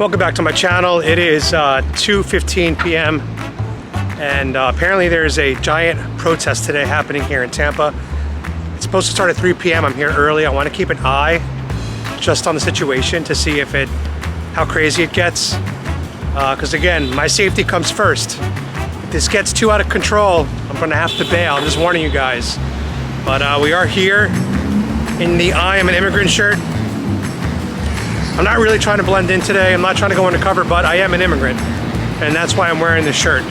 Welcome back to my channel. It is 2:15 p.m. and apparently there's a giant protest today happening here in Tampa. It's supposed to start at 3 p.m. I'm here early. I want to keep an eye just on the situation to see how crazy it gets. Because again, my safety comes first. If this gets too out of control, I'm gonna have to bail. I'm just warning you guys. But we are here in the I am an immigrant shirt. I'm not really trying to blend in today. I'm not trying to go undercover, but I am an immigrant. And that's why I'm wearing this shirt.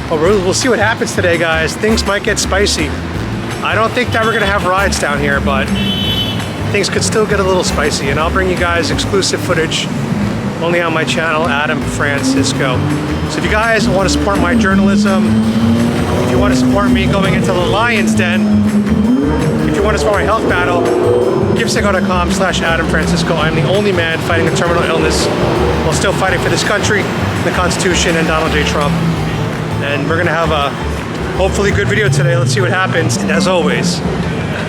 But we'll see what happens today, guys. Things might get spicy. I don't think that we're gonna have riots down here, but things could still get a little spicy. And I'll bring you guys exclusive footage only on my channel, Adam Francisco. So if you guys want to support my journalism, if you want to support me going into the lion's den, if you want to support my health battle, givesicko.com/Adam Francisco. I'm the only man fighting a terminal illness while still fighting for this country, the Constitution, and Donald J. Trump. And we're gonna have a hopefully good video today. Let's see what happens. And as always,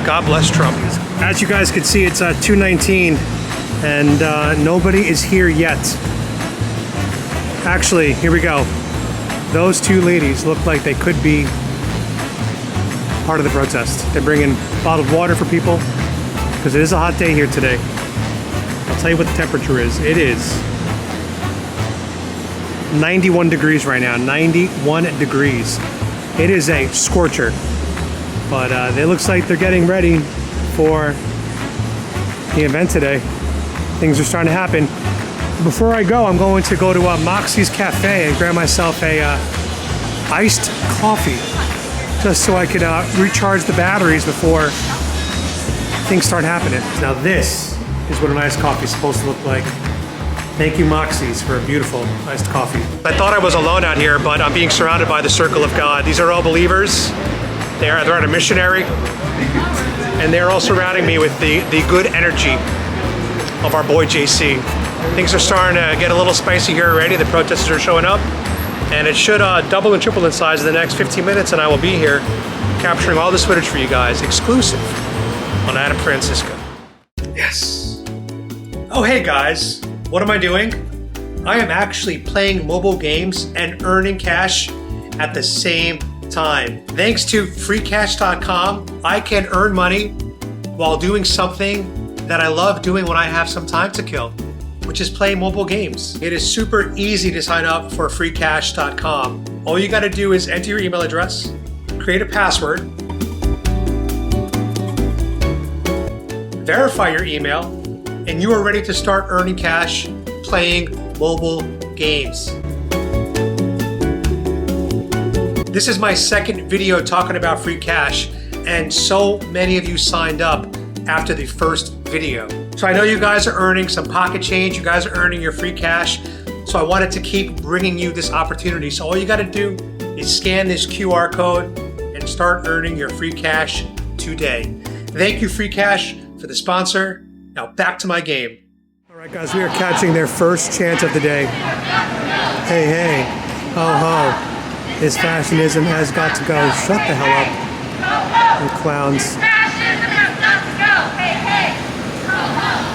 God bless Trump. As you guys can see, it's 2:19 and nobody is here yet. Actually, here we go. Those two ladies look like they could be part of the protest. They're bringing bottled water for people because it is a hot day here today. I'll tell you what the temperature is. It is 91 degrees right now, 91 degrees. It is a scorcher, but it looks like they're getting ready for the event today. Things are starting to happen. Before I go, I'm going to go to Moxie's Cafe and grab myself a iced coffee, just so I could recharge the batteries before things start happening. Now this is what an iced coffee is supposed to look like. Thank you, Moxie's, for a beautiful iced coffee. I thought I was alone out here, but I'm being surrounded by the circle of God. These are all believers. They're on a missionary, and they're all surrounding me with the good energy of our boy JC. Things are starting to get a little spicy here already. The protesters are showing up, and it should double and triple in size in the next 15 minutes, and I will be here capturing all this footage for you guys, exclusive on Adam Francisco. Yes. Oh, hey guys. What am I doing? I am actually playing mobile games and earning cash at the same time. Thanks to freecash.com, I can earn money while doing something that I love doing when I have some time to kill, which is play mobile games. It is super easy to sign up for freecash.com. All you gotta do is enter your email address, create a password, verify your email, and you are ready to start earning cash playing mobile games. This is my second video talking about free cash, and so many of you signed up after the first video. So I know you guys are earning some pocket change, you guys are earning your free cash, so I wanted to keep bringing you this opportunity. So all you gotta do is scan this QR code and start earning your free cash today. Thank you, Free Cash, for the sponsor. Now back to my game. All right, guys, we are catching their first chant of the day. Hey, hey, ho, ho. This fashionism has got to go. Shut the hell up, you clowns.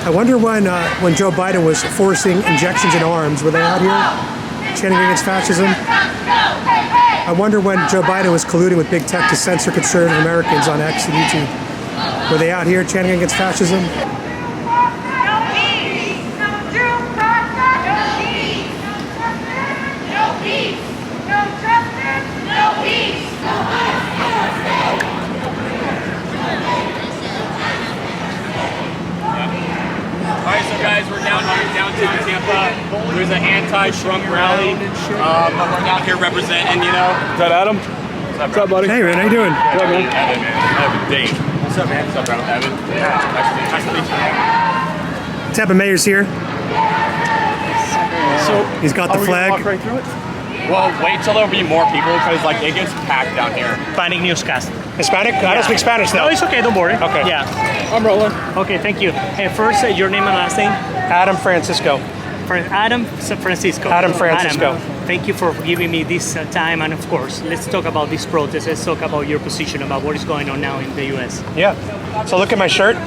I wonder when Joe Biden was forcing injections in arms, were they out here chanting against fascism? I wonder when Joe Biden was colluding with big tech to censor conservative Americans on X and YouTube. Were they out here chanting against fascism? Alright, so guys, we're down here in downtown Tampa. There's an anti-Trump rally. We're out here representing, you know. Is that Adam? What's up, buddy? Hey, man, how you doing? What's up, man? Evan, man. Evan, Dave. What's up, man? What's up, bro? Evan? Yeah. Nice to meet you. Tampa Mayor's here. So, he's got the flag. Walk right through it? well, wait till there'll be more people because, like, it gets packed down here. Hispanic newscast. Hispanic? I don't speak Spanish, though. No, it's okay, don't worry. Okay. Yeah. I'm rolling. Okay, thank you. Hey, first, your name and last name? Adam Francisco. Adam Francisco. Adam Francisco. Adam, thank you for giving me this time, and of course, let's talk about this protest. Let's talk about your position about what is going on now in the U.S. Yeah. So look at my shirt.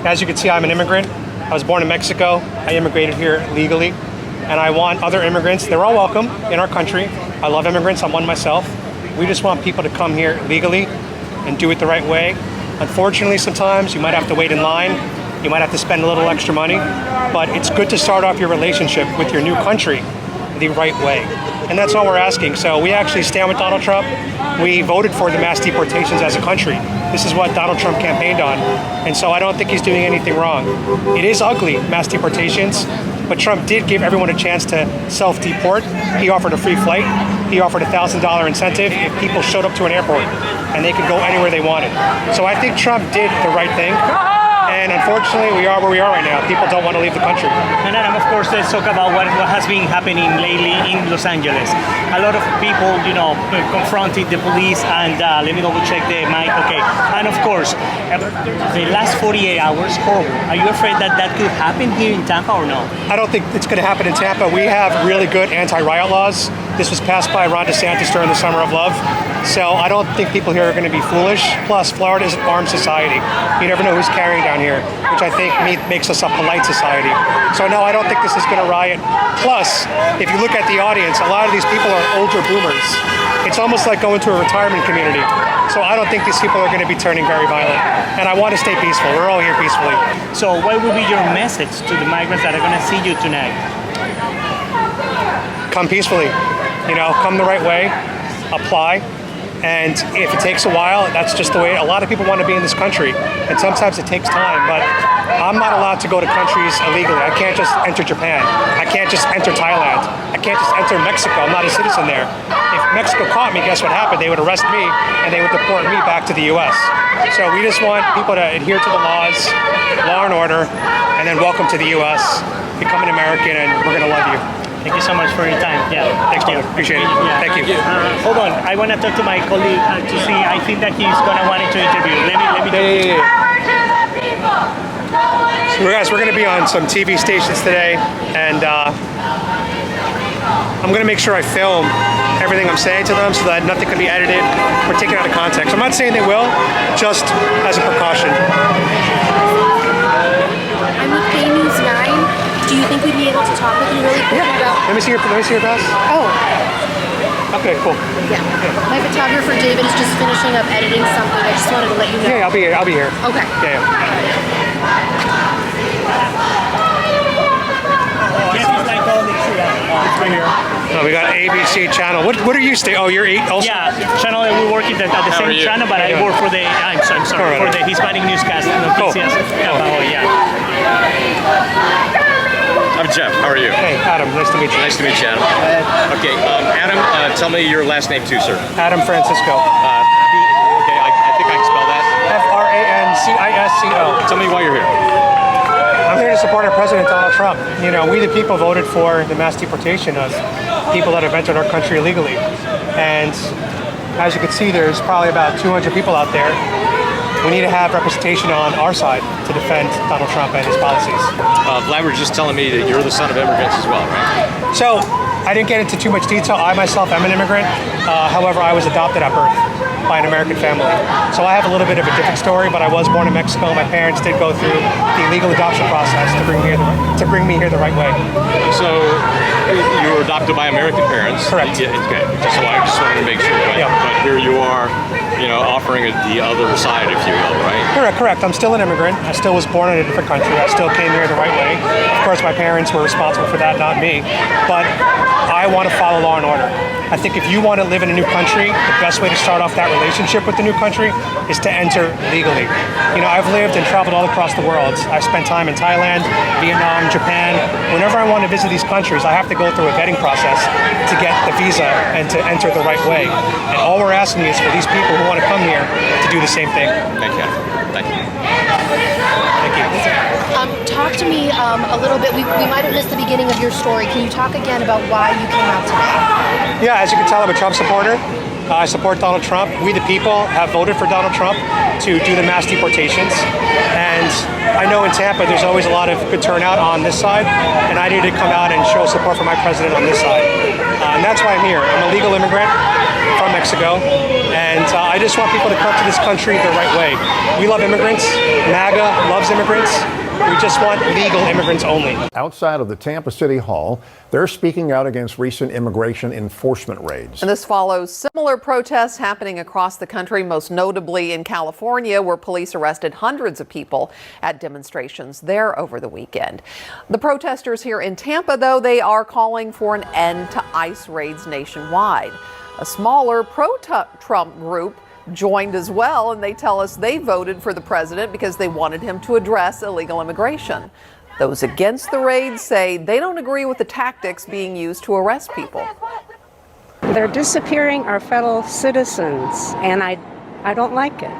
As you can see, I'm an immigrant. I was born in Mexico. I immigrated here legally. and I want other immigrants. They're all welcome in our country. I love immigrants. I'm one myself. We just want people to come here legally and do it the right way. Unfortunately, sometimes you might have to wait in line. You might have to spend a little extra money, but it's good to start off your relationship with your new country the right way. And that's all we're asking. So we actually stand with Donald Trump. We voted for the mass deportations as a country. This is what Donald Trump campaigned on. And so I don't think he's doing anything wrong. It is ugly, mass deportations, but Trump did give everyone a chance to self-deport. He offered a free flight. He offered a $1,000 incentive if people showed up to an airport and they could go anywhere they wanted. So I think Trump did the right thing. And unfortunately, we are where we are right now. People don't want to leave the country. And Adam, of course, let's talk about what has been happening lately in Los Angeles. A lot of people, confronted the police, and let me double check the mic. Okay. And of course, the last 48 hours, horrible. Are you afraid that could happen here in Tampa or no? I don't think it's going to happen in Tampa. We have really good anti-riot laws. This was passed by Ron DeSantis during the Summer of Love. So I don't think people here are going to be foolish. Plus, Florida is an armed society. You never know who's carrying down here, which I think makes us a polite society. So no, I don't think this is going to riot. Plus, if you look at the audience, a lot of these people are older boomers. It's almost like going to a retirement community. So I don't think these people are going to be turning very violent. And I want to stay peaceful. We're all here peacefully. So what will be your message to the migrants that are going to see you tonight? Come peacefully. Come the right way. Apply. And if it takes a while, that's just the way. A lot of people want to be in this country, and sometimes it takes time. But I'm not allowed to go to countries illegally. I can't just enter Japan. I can't just enter Thailand. I can't just enter Mexico. I'm not a citizen there. If Mexico caught me, guess what happened? They would arrest me, and they would deport me back to the U.S. So we just want people to adhere to the laws, law and order, and then welcome to the U.S. Become an American, and we're going to love you. Thank you so much for your time. Yeah, Thanks, brother. Appreciate it. Yeah. Thank you. Hold on, I want to talk to my colleague to see. I think that he's gonna want to interview. Let me. Yeah. So guys, we're gonna be on some TV stations today, and I'm gonna make sure I film everything I'm saying to them so that nothing can be edited or taken out of context. I'm not saying they will, just as a precaution. I'm with Bay News 9. Do you think we'd be able to talk with you really quick about... Let me see your pass. Oh, Okay, cool. yeah. My photographer David is just finishing up editing something. I just wanted to let you know. Yeah, I'll be here. Okay. Yeah. Right here. Oh, we got ABC channel. What are you Oh, you're also. Yeah, channel that we work at the same channel, but I work for the. I'm sorry for the Hispanic newscast. Noticias. Yeah. I'm Jeff. How are you? Hey, Adam. Nice to meet you. Nice to meet you, Adam. Okay, Adam, tell me your last name too, sir. Adam Francisco. Okay, I think I can spell that. Francisco. Tell me why you're here. I'm here to support our president, Donald Trump. We the people voted for the mass deportation of people that have entered our country illegally. And as you can see, there's probably about 200 people out there. We need to have representation on our side to defend Donald Trump and his policies. Vlad was just telling me that you're the son of immigrants as well, right? So, I didn't get into too much detail. I myself am an immigrant. However, I was adopted at birth by an American family. So I have a little bit of a different story, but I was born in Mexico. My parents did go through the legal adoption process to bring me here the right way. So you were adopted by American parents. Correct. Yeah, okay. So I just wanted to make sure. But, Yeah. but here you are, offering the other side, if you will, right? Correct. I'm still an immigrant. I still was born in a different country. I still came here the right way. Of course, my parents were responsible for that, not me. But I want to follow law and order. I think if you want to live in a new country, the best way to start off that relationship with the new country is to enter legally. I've lived and traveled all across the world. I've spent time in Thailand, Vietnam, Japan. Whenever I want to visit these countries, I have to go through a vetting process to get the visa and to enter the right way. And all we're asking is for these people who want to come here to do the same thing. Thank you. Thank you. Thank you. Talk to me a little bit. We might have missed the beginning of your story. Can you talk again about why you came out today? Yeah, as you can tell, I'm a Trump supporter. I support Donald Trump. We the people have voted for Donald Trump to do the mass deportations. And I know in Tampa there's always a lot of good turnout on this side, and I need to come out and show support for my president on this side. And that's why I'm here. I'm a legal immigrant. from Mexico, and I just want people to come to this country the right way. We love immigrants. MAGA loves immigrants. We just want legal immigrants only. Outside of the Tampa City Hall, they're speaking out against recent immigration enforcement raids. And this follows similar protests happening across the country, most notably in California, where police arrested hundreds of people at demonstrations there over the weekend. The protesters here in Tampa, though, they are calling for an end to ICE raids nationwide. A smaller pro-Trump group joined as well, and they tell us they voted for the president because they wanted him to address illegal immigration. Those against the raids say they don't agree with the tactics being used to arrest people. They're disappearing our fellow citizens, and I don't like it.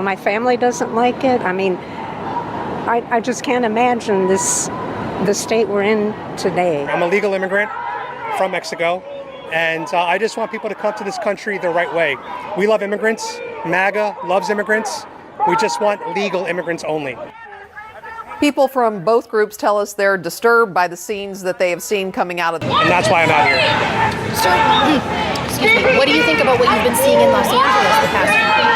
My family doesn't like it. I mean, I just can't imagine the state we're in today. I'm a legal immigrant from Mexico, and I just want people to come to this country the right way. We love immigrants. MAGA loves immigrants. We just want legal immigrants only. People from both groups tell us they're disturbed by the scenes that they have seen coming out of the... And that's why I'm out here. So, excuse me, what do you think about what you've been seeing in Los Angeles the past few weeks?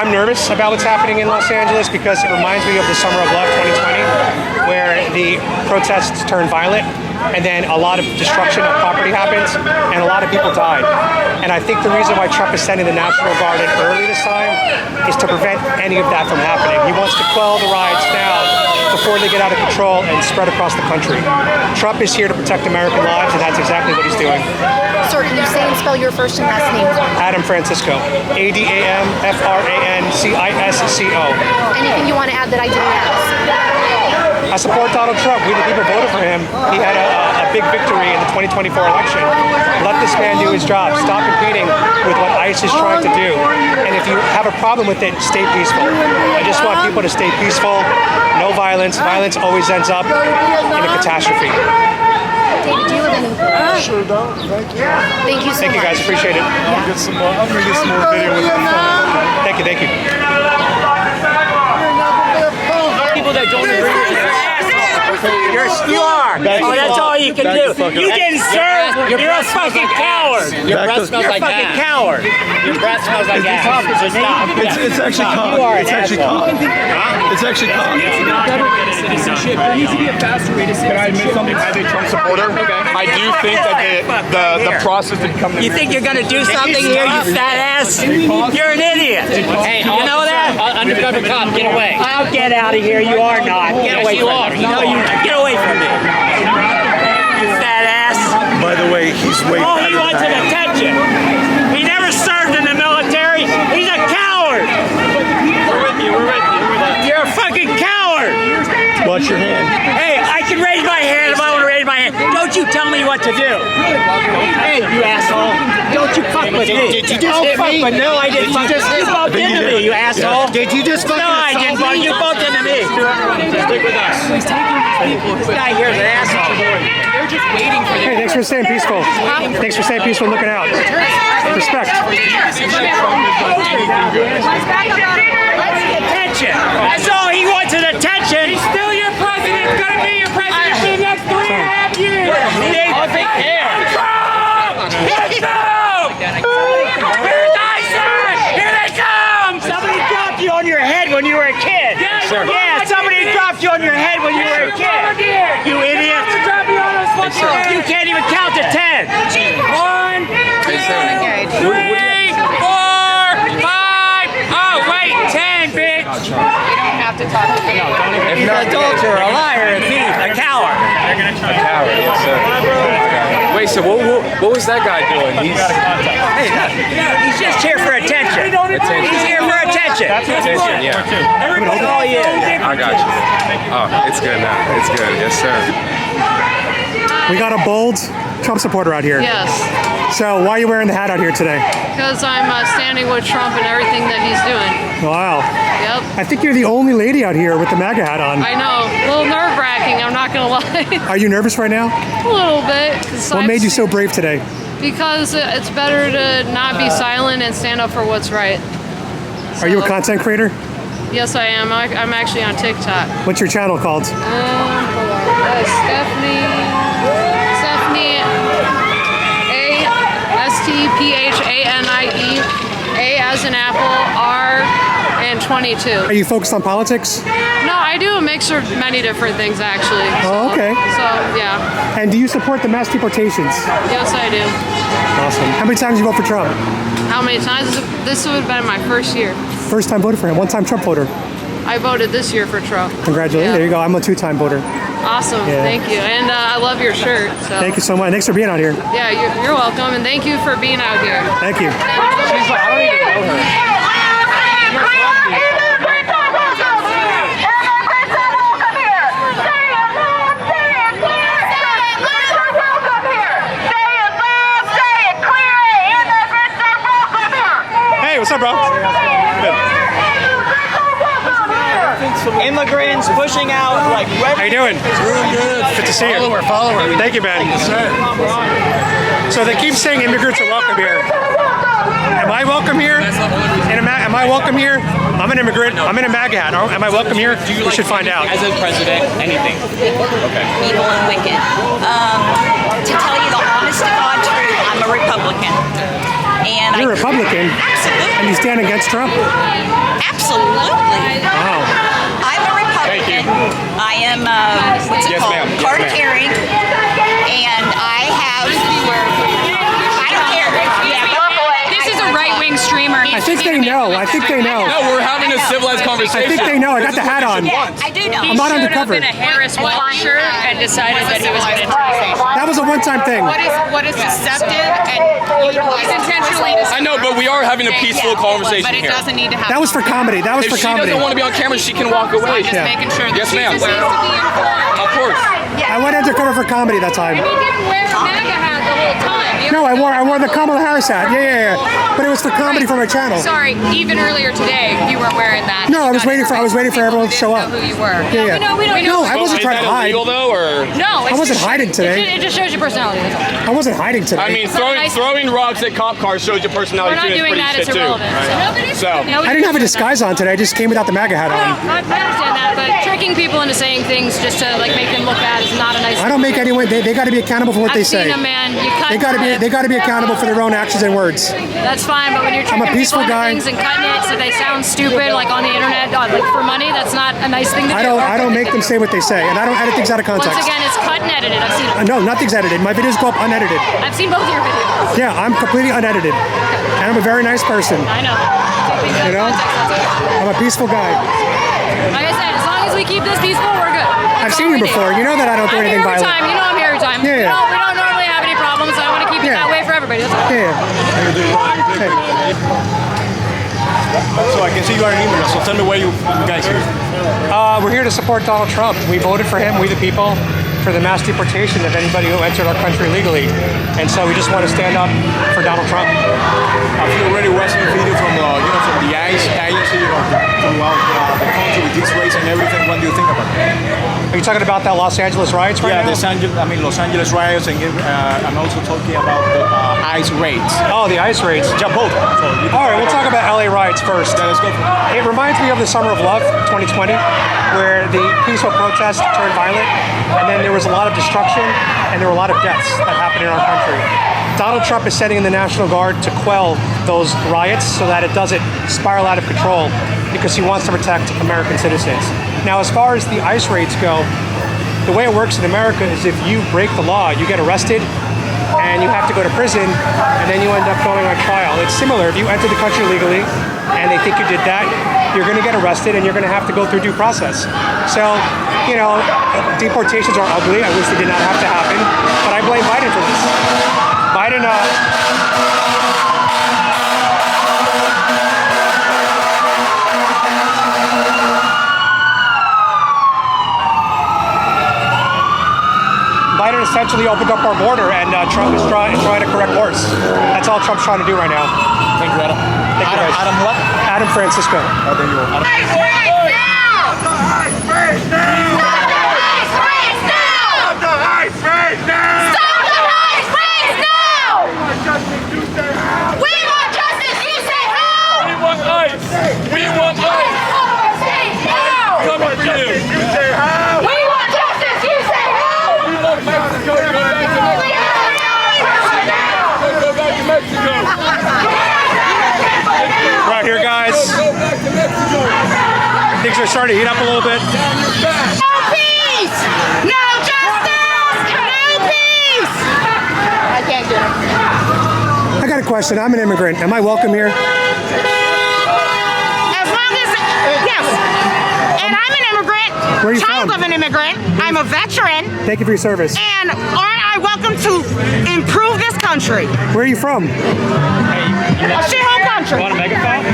I'm nervous about what's happening in Los Angeles because it reminds me of the Summer of Love 2020, where the protests turned violent and then a lot of destruction of property happens and a lot of people died. And I think the reason why Trump is sending the National Guard in early this time is to prevent any of that from happening. He wants to quell the riots now before they get out of control and spread across the country. Trump is here to protect American lives, and that's exactly what he's doing. Sir, can you say and spell your first and last name? Adam Francisco. ADAMFRANCISCO. Anything you want to add that I didn't ask? I support Donald Trump. We the people voted for him. He had a big victory in the 2024 election. Let this man do his job. Stop competing with what ICE is trying to do. And if you have a problem with it, stay peaceful. I just want people to stay peaceful. No violence. Violence always ends up in a catastrophe. David, do you have any? Sure don't. Thank you. Thank you so Thank you much. guys. Appreciate it. I'm gonna get some more video with my phone. Thank you. Thank you. People that don't agree with You are. Oh, that's all you can do. You didn't serve. You're a fucking coward. your breath smells like Fucking gas. coward. Your breath smells like gas. It's actually You are an It's actually asshole. It's actually There needs to be a faster way to say. Can I admit something as a Trump supporter? I do think that the process to become You think you're gonna do something here, you fat ass? You're an idiot. Hey, You know that? Undercover cop, get away. I'll get out of here. You are not. Get away you from are. me. No, you get away from me. You fat ass. By the way, he's way Oh, he wants an attention. He never served in the military. He's a coward. We're with you. You're a fucking coward. Watch your hand. Hey, I can raise my hand if I want to raise my hand. Don't you tell me what to do. Hey, you asshole. Don't you fuck with me. Did you just hit me? No, I didn't. You bumped into me, you asshole. Did you just No, I didn't. You bumped into me. stick with us? This guy here is an asshole. They're just waiting for Hey, thanks for staying peaceful. Thanks for staying peaceful and looking out. Respect. Attention. That's all he wants is attention. He's still your president. He's going to be your president for the next 3.5 years. I'll take care. Where's ISIS? Here they come! Somebody dropped you on your head when you were a kid. Yeah, somebody dropped you on your head when you were a kid. You idiot. You can't even count to 10. 1, 2, 3, 4, 5. Oh, wait, 10, bitch. You don't have to talk to me. He's an adulterer, a liar, a thief, a coward. A coward, yes, sir. Wait, so what was that guy doing? He's just here for attention. He's here for attention. Attention, yeah. That's all he is. I got you. Oh, it's good now. It's good, yes, sir. We got a bold Trump supporter out here. Yes, So why are you wearing the hat out here today? because I'm standing with Trump and everything that he's doing. Wow. Yep, I think you're the only lady out here with the MAGA hat on. I know. A little nerve-wracking, I'm not going to lie. Are you nervous right now? A little bit. 'Cause What made you so brave today? Because it's better to not be silent and stand up for what's right. Are you a content creator? Yes, I am. I'm actually on TikTok. What's your channel called? Hold on. Stephanie A-S-T-P-H-A an apple, R, and 22. Are you focused on politics? No, I do a mixture of many different things, actually. Oh, okay. So, yeah. And do you support the mass deportations? Yes, I do. Awesome. How many times did you vote for Trump? How many times? This would have been my first year. First time voted for him. One-time Trump voter. I voted this year for Trump. Congratulations. Yeah. There you go. I'm a two-time voter. Awesome. Yeah. Thank you. And I love your shirt. So. Thank you so much. Thanks for being out here. Yeah, you're welcome. And thank you for being out here. Thank you. She's like, I don't even know her. Hey, what's up, bro? Good. Immigrants pushing out like red. How you doing? Really good. Good to see you. Follower. Thank you, man. Yes, sir. So they keep saying immigrants are welcome here. Am I welcome here? Am I welcome here? I'm an immigrant. I'm in a MAGA hat. Am I welcome here? We should find out. As a president, anything. Okay. Evil and wicked. To tell you the honest to God truth, I'm a Republican. And You're a Republican? Absolutely. And you stand against Trump? Absolutely. Wow. I'm a Republican. I am, what's it Yes, called? ma'am. Yes, Card ma'am. carrying. And I have, I don't care. Yeah, This is a right-wing streamer. I think they know. I think they know. No, we're having a civilized conversation. I think they know. I got the hat on. I do know. I'm not undercover. in a Harris white shirt and decided that he was going to That was a one-time thing. What is deceptive and he's intentionally I know, but we are having a peaceful conversation here. need to happen. That was for comedy. That was If for she comedy. doesn't want to be on camera, she can walk away. Yeah. making sure that Yes, ma'am. she's supposed to be informed. Of course. I went undercover for comedy that time. He didn't wear a MAGA hat the whole time. No, I wore the Kamala Harris hat. Yeah. But it was for comedy for my channel. Sorry, even earlier today, you weren't wearing that. No, I was waiting for everyone to show up. Who you were? Yeah. We know. No, I wasn't Is trying that to hide. illegal though, or? No, I wasn't hiding today. It just shows your personality. That's all. I wasn't hiding today. I mean, not nice. throwing rocks at cop cars shows your personality We're not too. doing It's that. pretty It's shit irrelevant. too. So. I didn't have a disguise on today. I just came without the MAGA hat on. I understand that, but tricking people into saying things just to like make them look bad is not a nice. I don't make anyone. They got to be accountable for what they I've seen say. a man. You cut. They got to be accountable for their own actions and words. That's fine, but when you're tricking I'm a peaceful people guy. into things and cutting it so they sound stupid, like on the internet, like for money, that's not a nice thing to do. I don't make them say what they say, and I don't edit things out of context. Once again, it's cut and edited. I've seen it. No, nothing's edited. My videos go up unedited. I've seen both of your videos. Yeah, I'm completely unedited, and I'm a very nice person. I know. You know, I'm a peaceful guy. Like I said, as long as we keep this peaceful, we're good. I've seen you before. You know that I don't do I'm here anything every violent. time. You know I'm here every time. Yeah. We don't normally have any problems, so I want to keep it that way for everybody. That's all. Yeah. So I can see you are an immigrant. So tell me why you guys here. We're here to support Donald Trump. We voted for him, we the people, for the mass deportation of anybody who entered our country illegally. And so we just want to stand up for Donald Trump. Have you already watched a video from from the ICE agency throughout the country with this race and everything? What do you think about that? Are you talking about that Los Angeles riots right now? Los Angeles riots, and I'm also talking about the ICE raids. Oh, the ICE raids. Yeah, both. So All right, we'll talk about LA riots first. let's go. It reminds me of the Summer of Love, 2020, where the peaceful protests turned violent, and then there was a lot of destruction, and there were a lot of deaths that happened in our country. Donald Trump is sending in the National Guard to quell those riots so that it doesn't spiral out of control, because he wants to protect American citizens. Now, as far as the ICE raids go, the way it works in America is if you break the law, you get arrested, and you have to go to prison, and then you end up going on trial. It's similar. If you enter the country legally, and they think you did that, you're going to get arrested, and you're going to have to go through due process. So, you know, deportations are ugly. I wish they did not have to happen, but I blame Biden for this. Biden essentially opened up our border, and Trump is trying to correct course. That's all Trump's trying to do right now. Thank you, Adam. Thank you, guys. Adam what? Adam Francisco. Oh, there you go. Adam. Right things are starting to heat up a little bit. No peace! No justice! No peace! I can't do it. I got a question. I'm an immigrant. Am I welcome here? As long as, yes. And I'm an immigrant. Where are you child from? of an immigrant. I'm a veteran. Thank you for your service. And aren't I welcome to improve this country? Where are you from? A shithole country. You want a megaphone?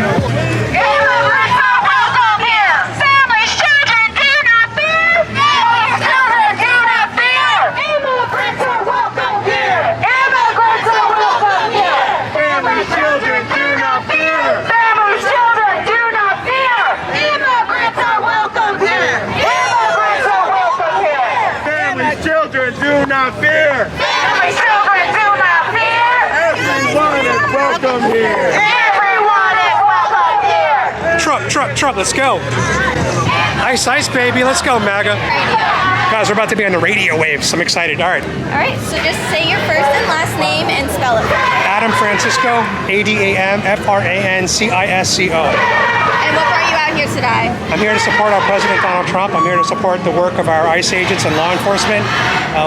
Immigrants are welcome here. Families, children, do not fear. Families, children, do not fear. Immigrants are welcome here. Immigrants are welcome here. Families, children, do not fear. Families, children, do not fear. Immigrants are welcome here. Immigrants are welcome here. Families, children, do not fear. Families, children, do not fear. Everyone is welcome here. Everyone is welcome here. Truck, let's go. Ice, baby, let's go, MAGA. Guys, we're about to be on the radio waves. I'm excited. All right. All right, so just say your first and last name and spell it for me. Adam Francisco, ADAMFRANCISCO. And what brought you out here today? I'm here to support our President Donald Trump. I'm here to support the work of our ICE agents and law enforcement.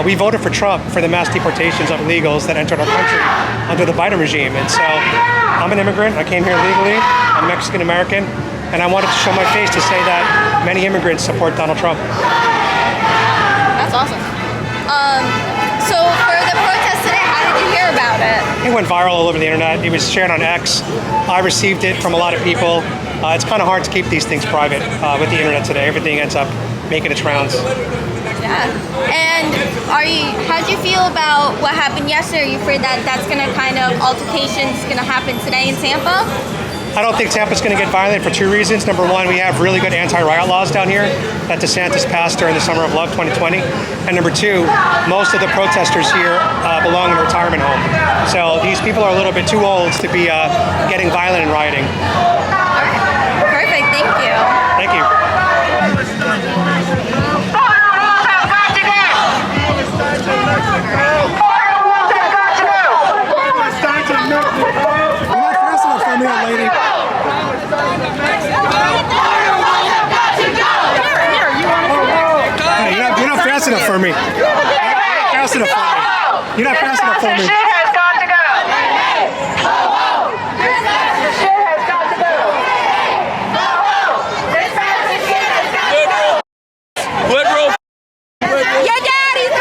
We voted for Trump for the mass deportations of illegals that entered our country under the Biden regime. And so I'm an immigrant. I came here legally. I'm Mexican American. And I wanted to show my face to say that many immigrants support Donald Trump. That's awesome. So for the protest today, how did you hear about it? It went viral all over the internet. It was shared on X. I received it from a lot of people. It's kind of hard to keep these things private with the internet today. Everything ends up making its rounds. Yeah. And how'd you feel about what happened yesterday? Are you afraid that that's going to kind of altercations going to happen today in Tampa? I don't think Tampa's going to get violent for two reasons. Number one, we have really good anti-riot laws down here that DeSantis passed during the Summer of Love 2020. And number two, most of the protesters here belong in a retirement home. So these people are a little bit too old to be getting violent and rioting. Perfect, thank you. Thank you. Lady. Hey, you're not fast enough for me. Fast enough for me. You're not fast enough for me. Liberal. Your daddy's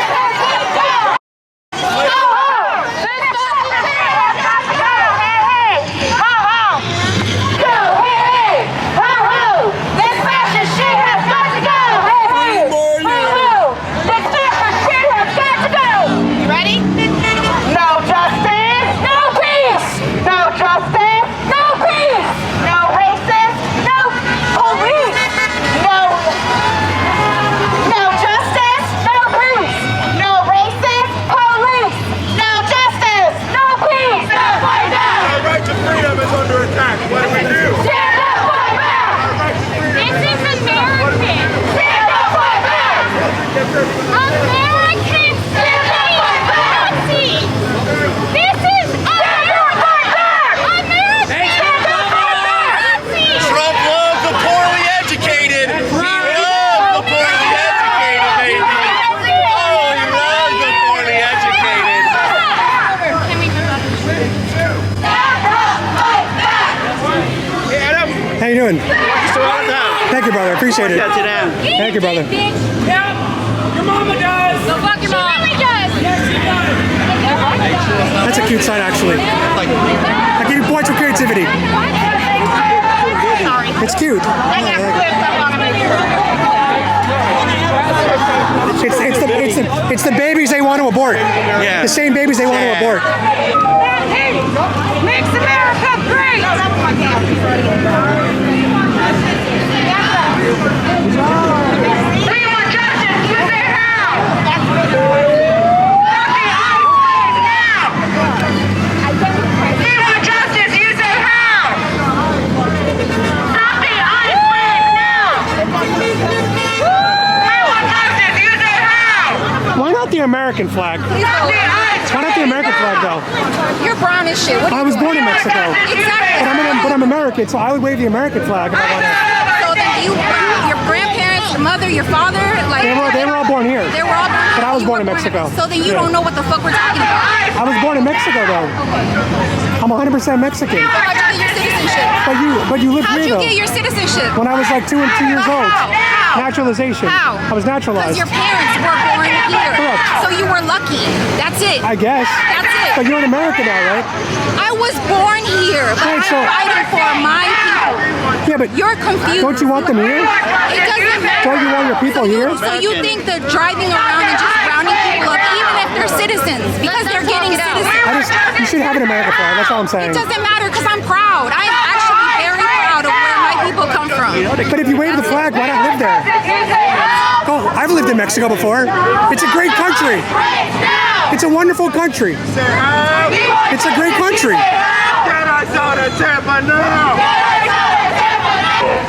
How you doing? Thank you, brother. Appreciate it. Thank you, brother. Your mama does. Go fuck your mom. She does. That's a cute sign, actually. I give you points for creativity. It's cute. It's the babies they want to abort. Yeah. The same babies they want to abort. Makes America great. We want justice. You say how? We want justice. You say how? Stop the ice wave now. We want justice. You say how? Why not the American flag? Why not the American flag, though? You're brown as shit. I was born in Mexico. Exactly. But I'm American, so I would wave the American flag if I wanted. So then you Your mother, your father, like They were all born here. They were all born here. But I was You born were in Mexico. So then you don't know what the fuck we're talking about. I was born in Mexico though. I'm 100% Mexican. How'd you get your citizenship? But you lived How'd here you though. get your citizenship? When I was like 2 years old. How? Naturalization. How? I was naturalized. Because your parents were born here. Correct. So you were lucky. That's it. I guess. That's it. But you're in America now, right? I was born here, but Okay, so- I'm fighting for my people. Yeah, but You're confused. don't you want them here? It doesn't matter. Don't you want your people here? So you think that driving around and just rounding people up, even if they're citizens, because they're getting citizens. You should have an America flag. That's all I'm saying. It doesn't matter because I'm proud. I'm actually very proud of where my people come from. But if you wave the flag, why not live there? Oh, I've lived in Mexico before. It's a great country. It's a wonderful country. It's a great country.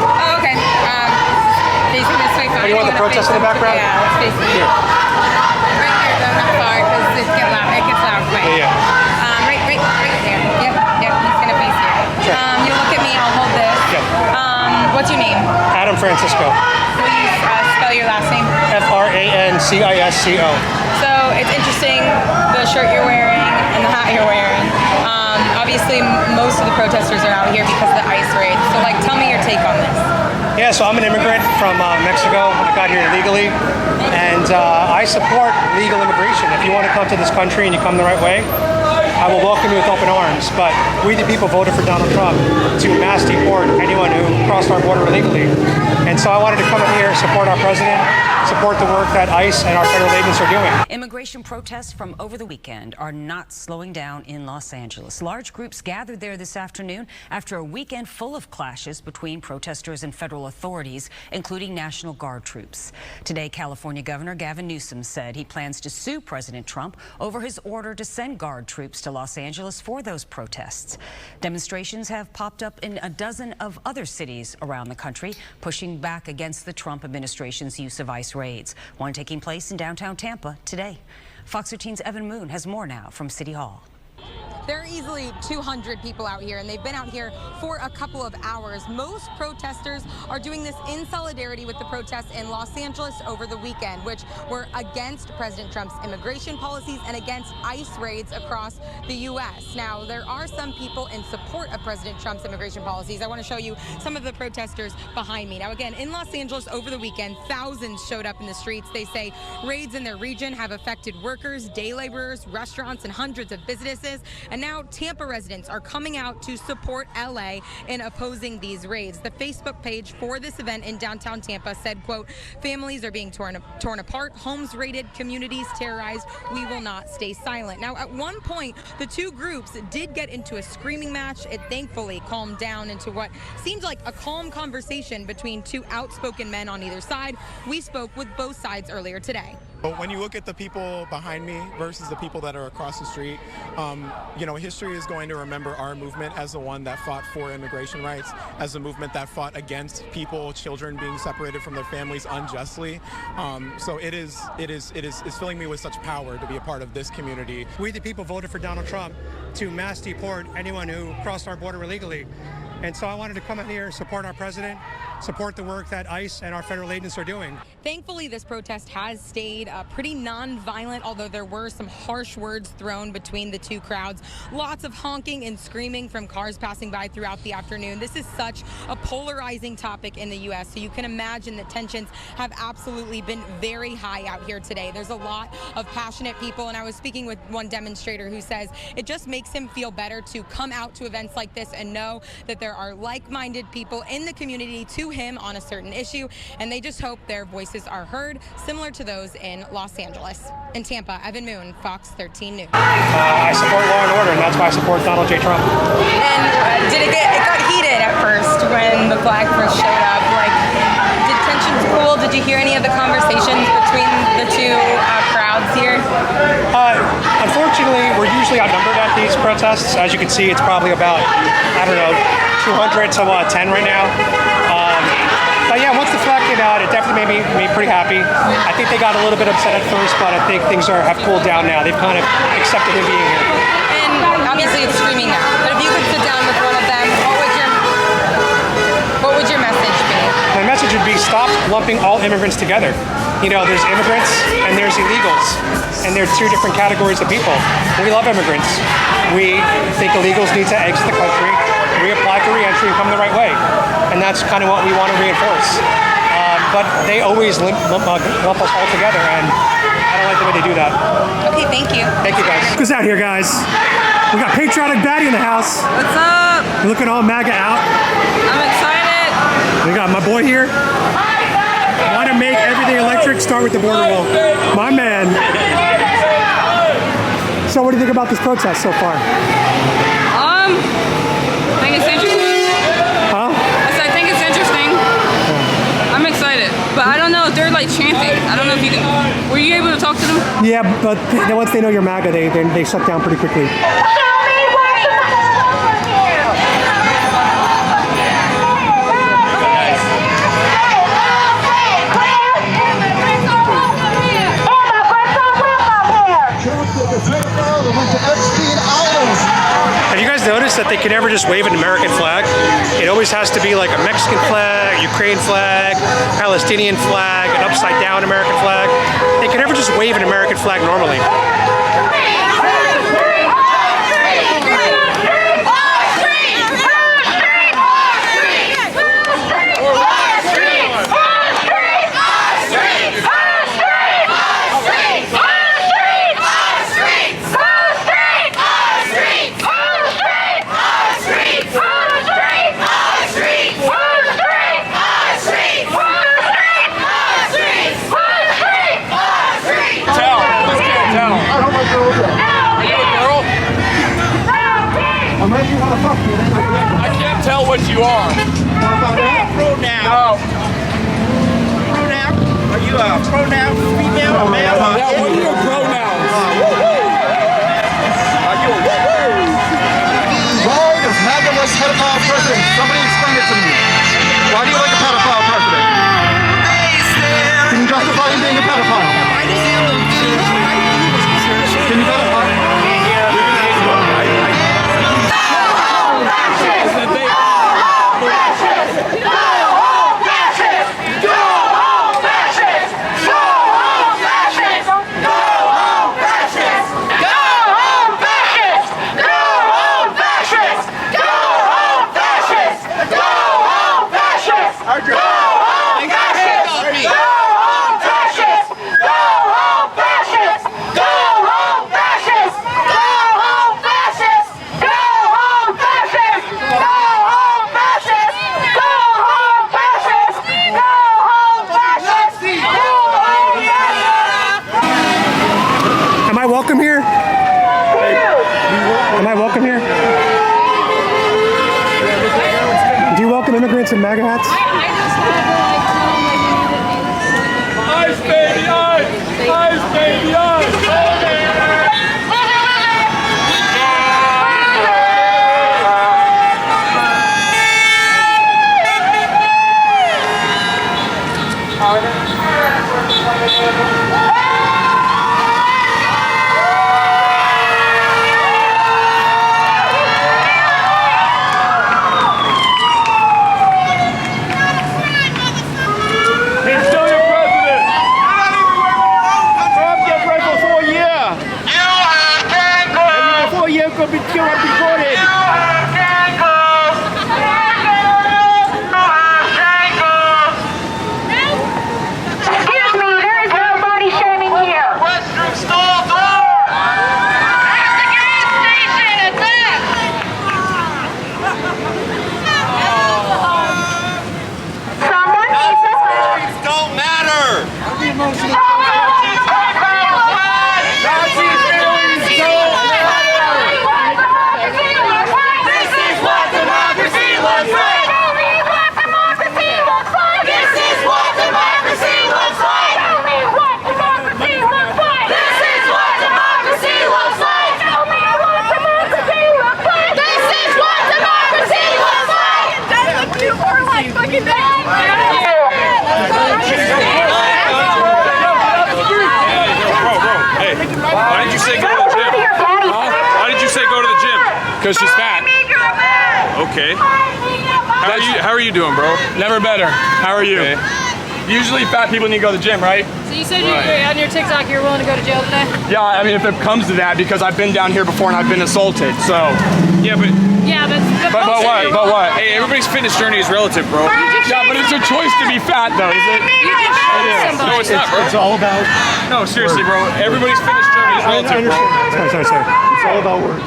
Oh, okay. Facing this way. Oh, you want the protest in the background? Yeah, let's face it. Here. Right here, though, not far, because it gets loud. It gets loud quick. Yeah. Right there. Yep, he's gonna face you. Sure. You look at me, I'll hold this. Yep. What's your name? Adam Francisco. Will you spell your last name? Francisco. So it's interesting, the shirt you're wearing and the hat you're wearing. Obviously, most of the protesters are out here because of the ICE raid. So, tell me your take on this. Yeah, so I'm an immigrant from Mexico. I got here illegally, and I support legal immigration. If you want to come to this country and you come the right way, I will welcome you with open arms. But we, the people, voted for Donald Trump to mass deport anyone who crossed our border illegally. And so I wanted to come in here, support our president, support the work that ICE and our federal agents are doing. Immigration protests from over the weekend are not slowing down in Los Angeles. Large groups gathered there this afternoon after a weekend full of clashes between protesters and federal authorities, including National Guard troops. Today, California Governor Gavin Newsom said he plans to sue President Trump over his order to send Guard troops to Los Angeles for those protests. Demonstrations have popped up in a dozen of other cities around the country, pushing back against the Trump administration's use of ICE raids. One taking place in downtown Tampa today. Fox 13's Evan Moon has more now from City Hall. There are easily 200 people out here, and they've been out here for a couple of hours. Most protesters are doing this in solidarity with the protests in Los Angeles over the weekend, which were against President Trump's immigration policies and against ICE raids across the U.S. Now, there are some people in support of President Trump's immigration policies. I want to show you some of the protesters behind me. Now, again, in Los Angeles over the weekend, thousands showed up in the streets. They say raids in their region have affected workers, day laborers, restaurants, and hundreds of businesses. And now Tampa residents are coming out to support LA in opposing these raids. The Facebook page for this event in downtown Tampa said, quote, families are being torn apart, homes raided, communities terrorized. We will not stay silent. Now, at one point, the two groups did get into a screaming match. It thankfully calmed down into what seemed like a calm conversation between two outspoken men on either side. We spoke with both sides earlier today. But when you look at the people behind me versus the people that are across the street, history is going to remember our movement as the one that fought for immigration rights, as the movement that fought against children being separated from their families unjustly. So it's filling me with such power to be a part of this community. We, the people, voted for Donald Trump to mass deport anyone who crossed our border illegally. And so I wanted to come in here, support our president, support the work that ICE and our federal agents are doing. Thankfully, this protest has stayed pretty non-violent, although there were some harsh words thrown between the two crowds. Lots of honking and screaming from cars passing by throughout the afternoon. This is such a polarizing topic in the U.S., so you can imagine that tensions have absolutely been very high out here today. There's a lot of passionate people, and I was speaking with one demonstrator who says it just makes him feel better to come out to events like this and know that there are like-minded people in the community to him on a certain issue, and they just hope their voices are heard, similar to those in Los Angeles. In Tampa, Evan Moon, Fox 13 News. I support law and order, and that's why I support Donald J. Trump. And it got heated at first when the flag first showed up. Did tensions cool? Did you hear any of the conversations between the two crowds here? Unfortunately, we're usually outnumbered at these protests. As you can see, it's probably about, 200 to 10 right now. But yeah, once the flag came out, it definitely made me pretty happy. I think they got a little bit upset at first, but I think things have cooled down now. They've kind of accepted him being here. And obviously it's screaming now, but if you could sit down with one of them, what would your message be? My message would be we stop lumping all immigrants together. You know, there's immigrants and there's illegals, and they're two different categories of people. We love immigrants. We think illegals need to exit the country, reapply for re-entry, and come the right way. And that's kind of what we want to reinforce. But they always lump us all together, and I don't like the way they do that. Okay, thank you. Thank you, guys. Who's out here, guys? We got PatrioticPapi in the house. What's up? Looking all MAGA out. I'm excited. We got my boy here. Want to make everything electric, start with the border wall. My man. So what do you think about this protest so far? I think it's interesting. Huh? I think it's interesting. I'm excited. But I don't know if they're like chanting. I don't know if you can. Were you able to talk to them? Yeah, but once they know you're MAGA, they shut down pretty quickly. Have you guys noticed that they can never just wave an American flag? It always has to be like a Mexican flag, Ukraine flag, Palestinian flag, an upside down American flag. They can never just wave an American flag normally. I can't tell what you are. Pronoun. No. Pronoun? Are you a pronoun female or male? Yeah, what are your pronouns? Are you a Why does MAGA like a pedophile president? Somebody explain it to me. Why do you like a pedophile president? Can you justify him being a pedophile? Can you justify him? Am I welcome here? Am I welcome here? Do you welcome immigrants in MAGA hats? Ice, baby, ice! Ice, baby, ice! He's still your president! Trump gets right for 4 years. And 4 years could be killed and deported. Excuse me, there is no body shaming here. Western store door! There's the gas station, attack! Someone needs to Don't matter! This is what democracy looks like! Tell me what democracy looks like! This is what democracy looks like! Tell me what democracy looks like! This is what democracy looks like! Tell me what democracy looks like! This is what democracy looks like! That's what you are like fucking Hey, why did you say go to the gym? Why did you say go to the gym? Because she's fat. Okay. How are you doing, bro? Never better. How are you? Okay. Usually fat people need to go to the gym, right? So you said on your TikTok you're willing to go to jail today? Yeah, I mean, if it comes to that, because I've been down here before and I've been assaulted, so. Yeah, but what? Hey, everybody's fitness journey is relative, bro. Yeah, but it's a choice to be fat, though, is it? You just showed somebody. No, it's not, bro. It's all about. No, seriously, bro. Everybody's fitness journey is relative, bro. Sorry. It's all about words.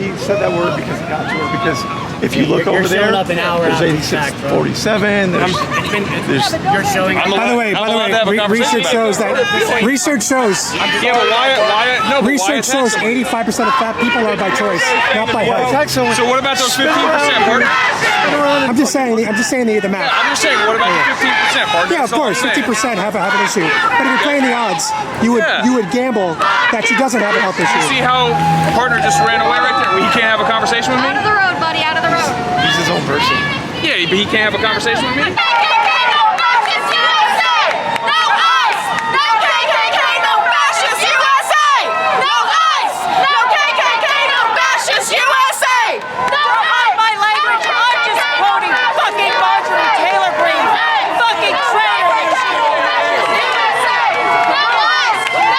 He said that word because he got to it. Because if you look over there, up an hour there's after the 86, fact, bro. 47. There's You're showing. By the way, research shows that Yeah, but why? No, but research why shows 85% of fat people are by choice, not by health. So what about those 15%, partner? I'm just saying the math. I'm just saying, what about the 15%, partner? Yeah, of course, 50% have an issue. But if you're playing the odds, you would gamble that she doesn't have a health You issue. see how partner just ran away right there? He can't have a conversation with me? Out of the road, buddy, out of the road. He's his own person. Yeah, but he can't have a conversation with me? No fascist USA! No ICE! No KKK! No fascist USA! No ICE! No KKK! No fascist USA! Don't mind my language. I'm just quoting fucking Marjorie Taylor Greene. Fucking traitor. No ICE! No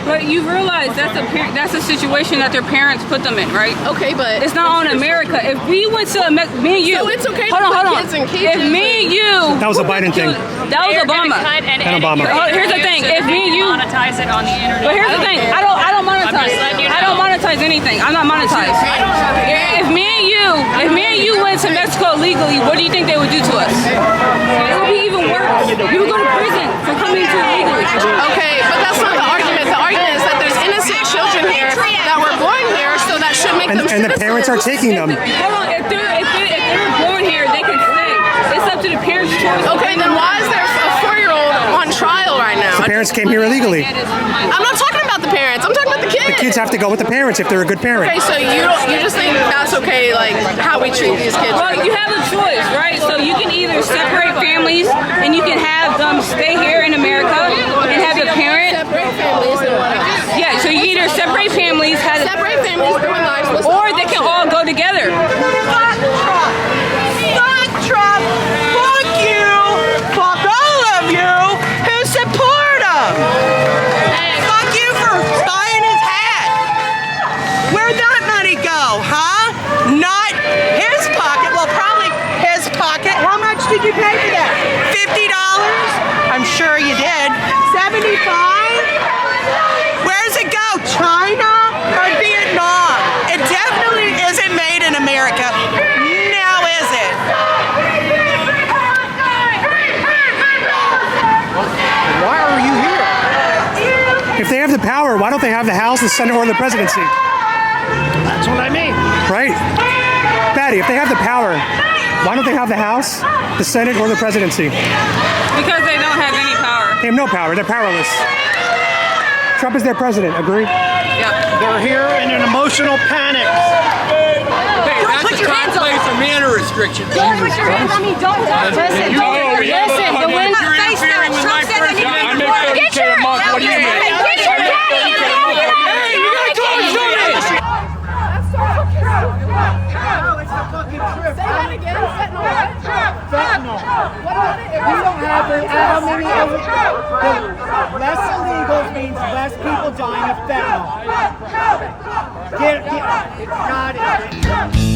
But you realize that's a situation that their parents put them in, right? Okay, but it's not on America. If we went to me and you, so it's okay hold to on. put kids in cages. If me and you, That was a Biden thing. That was Obama. And Obama. Here's the thing: if me and you monetize it on the internet. But here's the thing: I don't monetize. I don't monetize anything. I'm not monetized. If me and you went to Mexico illegally, what do you think they would do to us? It would be even worse. You would go to prison for coming to illegally. Okay, but that's not the argument. The argument is that there's innocent children here that were born here, so that should make them And the parents are taking them. Hold on, if they're born here, they can stay. It's up to the parents' choice. Okay, then why is there a 4-year-old on trial right now? The parents came here illegally. I'm not talking about the parents. I'm talking about the kids. The kids have to go with the parents if they're a good parent. Okay, so you just think that's okay, like how we treat these kids? Well, you have a choice, right? So you can either separate families and you can have them stay here in America and have the parent. Separate families and what else? Yeah, so you either separate families, separate families, or they can all go together. Fuck Trump! Fuck Trump! Fuck you! Fuck all of you who support him! Fuck you for buying his hat! Where'd that money go, huh? Not his pocket, well, probably his pocket. How much did you pay for that? $50? I'm sure you did. $75? Where's it go? China or Vietnam? It definitely isn't made in America. Now is it? Why are you here? If they have the power, why don't they have the House, the Senate, or the presidency? That's what I mean. Right? Patty, if they have the power, why don't they have the House, the Senate, or the presidency? Because they don't have any power. They have no power. They're powerless. Trump is their president. Agree? Yep. They're here in an emotional panic. Hey, that's a time, place, or manner restriction. Don't put your hands on me. Don't touch me. Listen, the wind face that. Trump said that I make 30K a month. What do you make? Hey, you gotta talk to me! Say that again. Fentanyl. If we don't have how many of the less illegal means less people dying of fentanyl. Got it.